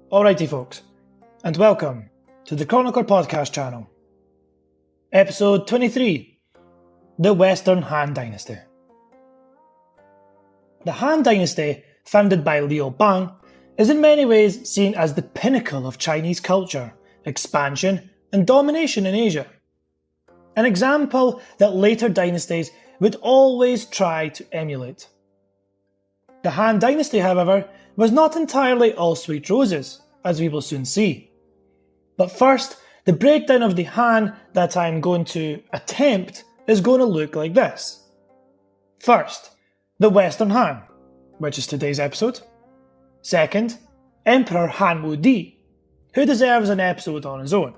Alrighty folks, and welcome to the Chronicler Podcast channel. Episode 23, The Western Han Dynasty. The Han Dynasty, founded by Liu Bang, is in many ways seen as the pinnacle of Chinese culture, expansion and domination in Asia. An example that later dynasties would always try to emulate. The Han Dynasty, however, was not entirely all sweet roses, as we will soon see. But first, the breakdown of the Han that I'm going to attempt is going to look like this. First, the Western Han, which is today's episode. Second, Emperor Han Wudi, who deserves an episode on his own.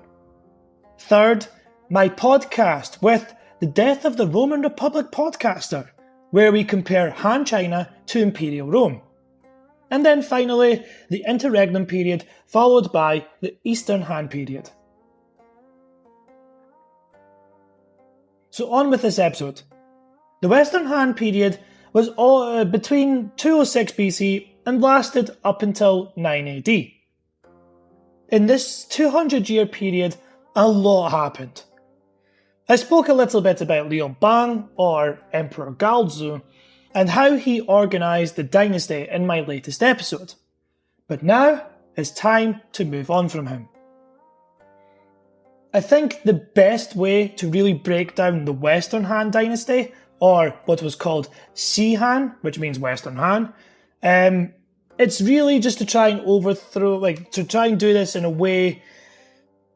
Third, my podcast with the Death of the Roman Republic podcaster, where we compare Han China to Imperial Rome. And then finally, the interregnum period, followed by the Eastern Han period. So on with this episode. The Western Han period was between 206 BC and lasted up until 9 AD. In this 200-year period, a lot happened. I spoke a little bit about Liu Bang, or Emperor Gaozu, and how he organised the dynasty in my latest episode. But now it's time to move on from him. I think the best way to really break down the Western Han dynasty, or what was called Xi Han, which means Western Han, it's really just to try and do this in a way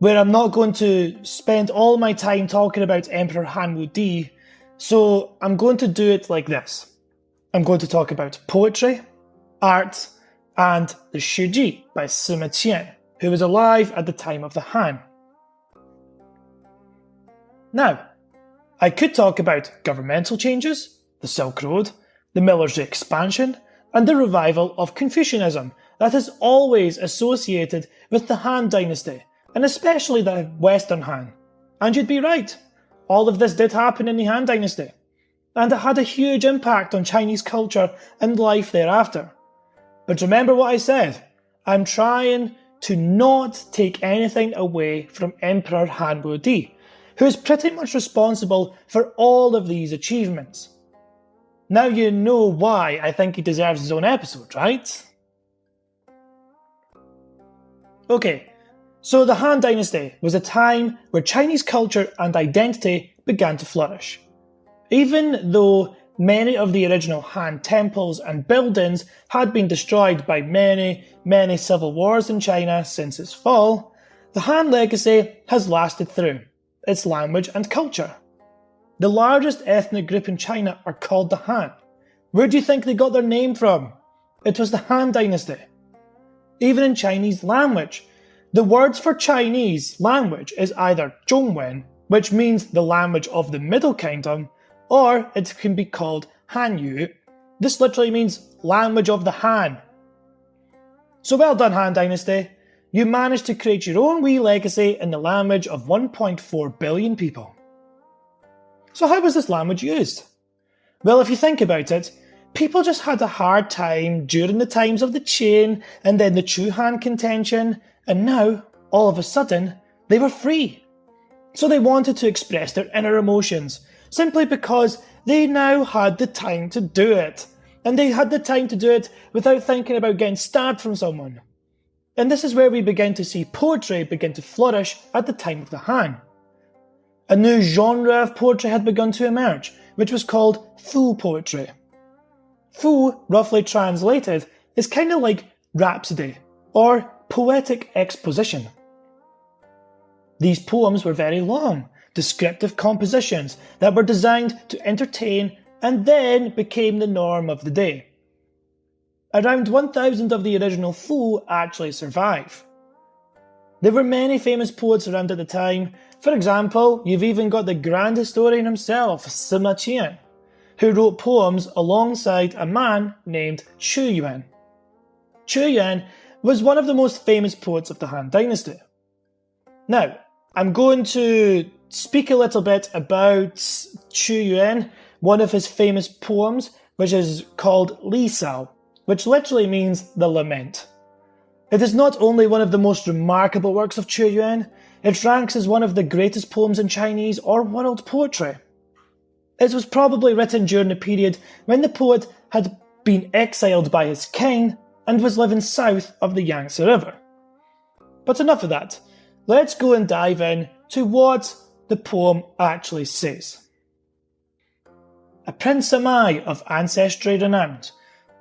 where I'm not going to spend all my time talking about Emperor Han Wudi, so I'm going to do it like this. I'm going to talk about poetry, art, and the Shuji by Simation, who was alive at the time of the Han. Now, I could talk about governmental changes, the Silk Road, the military expansion, and the revival of Confucianism that is always associated with the Han dynasty, and especially the Western Han. And you'd be right, all of this did happen in the Han dynasty, and it had a huge impact on Chinese culture and life thereafter. But remember what I said, I'm trying to not take anything away from Emperor Han Wudi, who is pretty much responsible for all of these achievements. Now you know why I think he deserves his own episode, right? Okay, so the Han Dynasty was a time where Chinese culture and identity began to flourish. Even though many of the original Han temples and buildings had been destroyed by many civil wars in China since its fall, the Han legacy has lasted through its language and culture. The largest ethnic group in China are called the Han. Where do you think they got their name from? It was the Han Dynasty. Even in Chinese language, the words for Chinese language is either Zhongwen, which means the language of the Middle Kingdom, or it can be called Hanyu. This literally means language of the Han. So well done, Han Dynasty. You managed to create your own wee legacy in the language of 1.4 billion people. So how was this language used? Well, if you think about it, people just had a hard time during the times of the Qin and then the Chu Han contention, and now, all of a sudden, they were free. So they wanted to express their inner emotions, simply because they now had the time to do it. And they had the time to do it without thinking about getting stabbed from someone. And this is where we begin to see poetry begin to flourish at the time of the Han. A new genre of poetry had begun to emerge, which was called Fu poetry. Fu, roughly translated, is kind of like rhapsody, or poetic exposition. These poems were very long, descriptive compositions that were designed to entertain and then became the norm of the day. Around 1,000 of the original Fu actually survive. There were many famous poets around at the time. For example, you've even got the grand historian himself, Simation, who wrote poems alongside a man named Chu Yuan. Chu Yuan was one of the most famous poets of the Han Dynasty. Now, I'm going to speak a little bit about Chu Yuan, one of his famous poems, which is called Li Sao, which literally means the lament. It is not only one of the most remarkable works of Chu Yuan, it ranks as one of the greatest poems in Chinese or world poetry. It was probably written during the period when the poet had been exiled by his king and was living south of the Yangtze River. But enough of that. Let's go and dive in to what the poem actually says. A prince am I of ancestry renowned,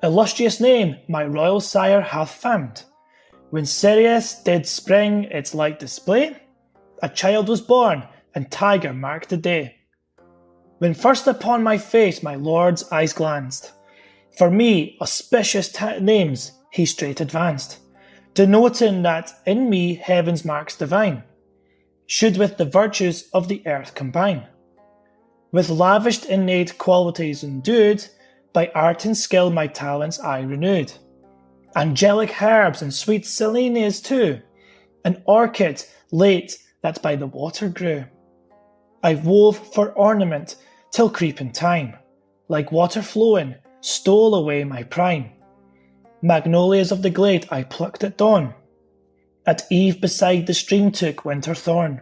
illustrious name my royal sire hath found. When Sirius did spring its light display, a child was born, and tiger marked the day. When first upon my face my lord's eyes glanced, for me auspicious names he straight advanced, denoting that in me heaven's marks divine should with the virtues of the earth combine. With lavished innate qualities endued, by art and skill my talents I renewed. Angelic herbs and sweet selenias too, an orchid late that by the water grew. I wove for ornament till creeping time, like water flowing, stole away my prime. Magnolias of the glade I plucked at dawn, at eve beside the stream took winter thorn.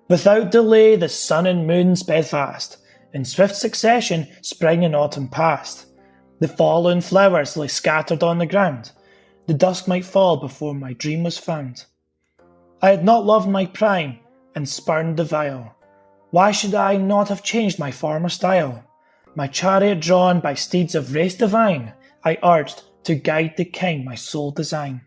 Without delay the sun and moon sped fast, in swift succession spring and autumn passed. The fallen flowers lay scattered on the ground, the dusk might fall before my dream was found. I had not loved my prime, and spurned the vile. Why should I not have changed my former style? My chariot drawn by steeds of race divine, I urged to guide the king my sole design.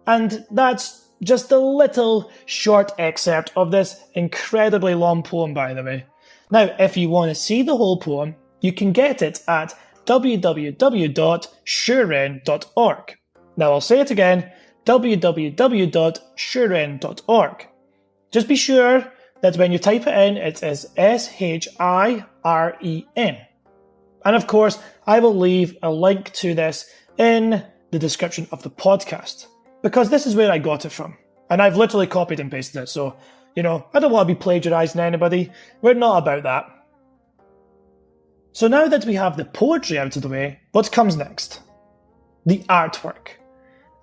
And that's just a little short excerpt of this incredibly long poem, by the way. Now, if you want to see the whole poem, you can get it at www.shuren.org. Now I'll say it again, www.shuren.org. Just be sure that when you type it in, it is SHIREN. And of course, I will leave a link to this in the description of the podcast, because this is where I got it from. And I've literally copied and pasted it, so, I don't want to be plagiarising anybody. We're not about that. So now that we have the poetry out of the way, what comes next? The artwork.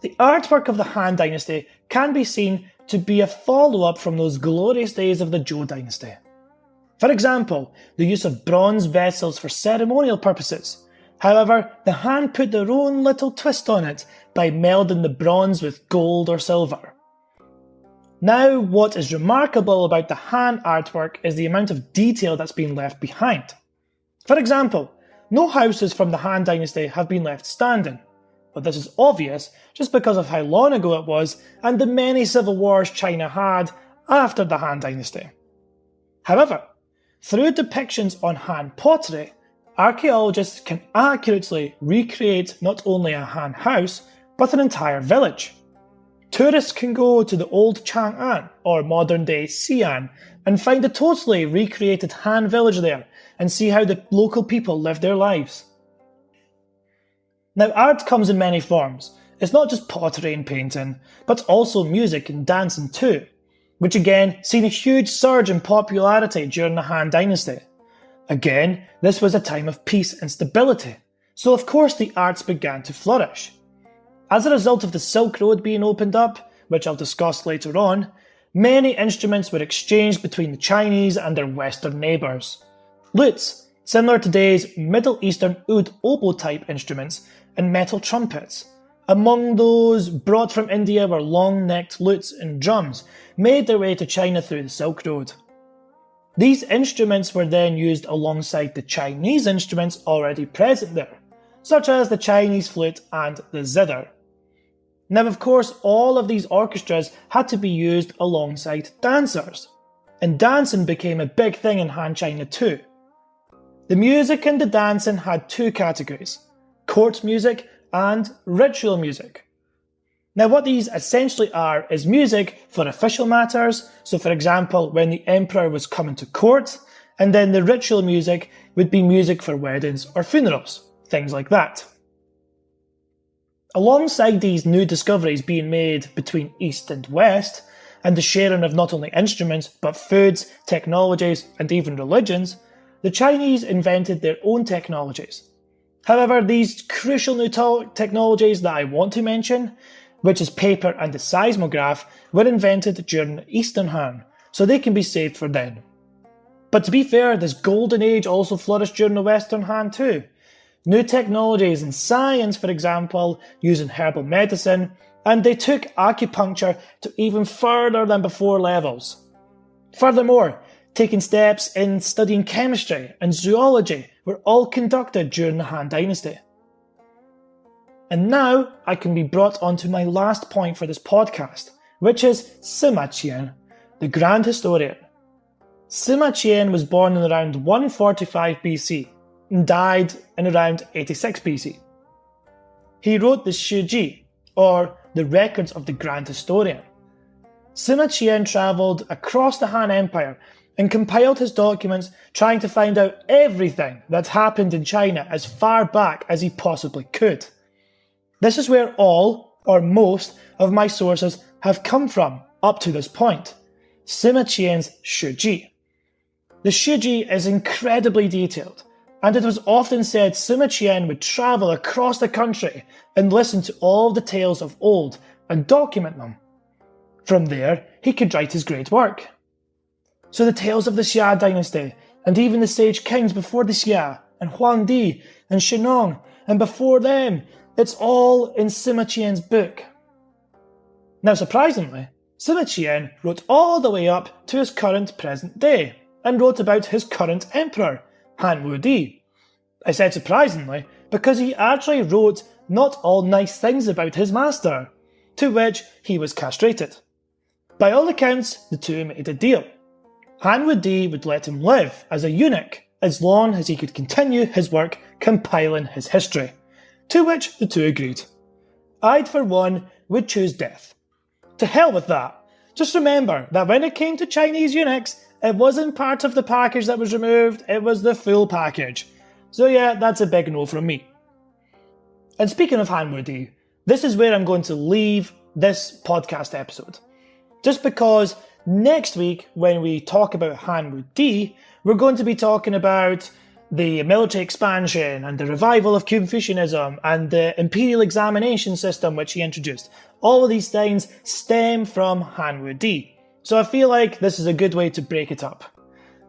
The artwork of the Han Dynasty can be seen to be a follow-up from those glorious days of the Zhou Dynasty. For example, the use of bronze vessels for ceremonial purposes. However, the Han put their own little twist on it by melding the bronze with gold or silver. Now, what is remarkable about the Han artwork is the amount of detail that's been left behind. For example, no houses from the Han Dynasty have been left standing, but this is obvious just because of how long ago it was and the many civil wars China had after the Han Dynasty. However, through depictions on Han pottery, archaeologists can accurately recreate not only a Han house, but an entire village. Tourists can go to the old Chang'an, or modern-day Xi'an, and find a totally recreated Han village there, and see how the local people live their lives. Now, art comes in many forms. It's not just pottery and painting, but also music and dancing too, which again seen a huge surge in popularity during the Han Dynasty. Again, this was a time of peace and stability, so of course the arts began to flourish. As a result of the Silk Road being opened up, which I'll discuss later on, many instruments were exchanged between the Chinese and their Western neighbours. Lutes, similar to today's Middle Eastern oud oboe type instruments, and metal trumpets. Among those brought from India were long-necked lutes and drums, made their way to China through the Silk Road. These instruments were then used alongside the Chinese instruments already present there, such as the Chinese flute and the zither. Now, of course, all of these orchestras had to be used alongside dancers, and dancing became a big thing in Han China too. The music and the dancing had two categories: court music and ritual music. Now, what these essentially are is music for official matters, so for example, when the emperor was coming to court, and then the ritual music would be music for weddings or funerals, things like that. Alongside these new discoveries being made between East and West, and the sharing of not only instruments, but foods, technologies, and even religions, the Chinese invented their own technologies. However, these crucial new technologies that I want to mention, which is paper and the seismograph, were invented during Eastern Han, so they can be saved for then. But to be fair, this golden age also flourished during the Western Han too. New technologies in science, for example, using herbal medicine, and they took acupuncture to even further than before levels. Furthermore, taking steps in studying chemistry and zoology were all conducted during the Han Dynasty. And now I can be brought onto my last point for this podcast, which is Simechian, the Grand Historian. Simechian was born in around 145 BC and died in around 86 BC. He wrote the Shuji, or the Records of the Grand Historian. Simechian travelled across the Han Empire and compiled his documents trying to find out everything that happened in China as far back as he possibly could. This is where all, or most, of my sources have come from up to this point. Simechian's Shuji. The Shuji is incredibly detailed, and it was often said Simation would travel across the country and listen to all the tales of old and document them. From there, he could write his great work. So the tales of the Xia dynasty, and even the sage kings before the Xia, and Huang Di, and Shennong, and before them, it's all in Simechian's book. Now surprisingly, Simechian wrote all the way up to his current present day, and wrote about his current emperor, Han Di. I said surprisingly because he actually wrote not all nice things about his master, to which he was castrated. By all accounts, the two made a deal. Han Di would let him live as a eunuch as long as he could continue his work compiling his history, to which the two agreed. I, for one, would choose death. To hell with that. Just remember that when it came to Chinese eunuchs, it wasn't part of the package that was removed, it was the full package. So yeah, that's a big no from me. And speaking of Han Di, this is where I'm going to leave this podcast episode. Just because next week, when we talk about Han Di, we're going to be talking about the military expansion and the revival of Confucianism and the imperial examination system which he introduced. All of these things stem from Han Di. So I feel like this is a good way to break it up.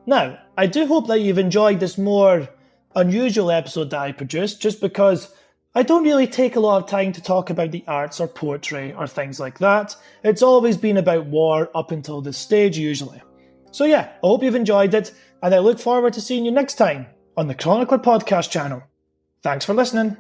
Now, I do hope that you've enjoyed this more unusual episode that I produced, just because I don't really take a lot of time to talk about the arts or poetry or things like that. It's always been about war up until this stage usually. So yeah, I hope you've enjoyed it, and I look forward to seeing you next time on the Chronicler Podcast channel. Thanks for listening.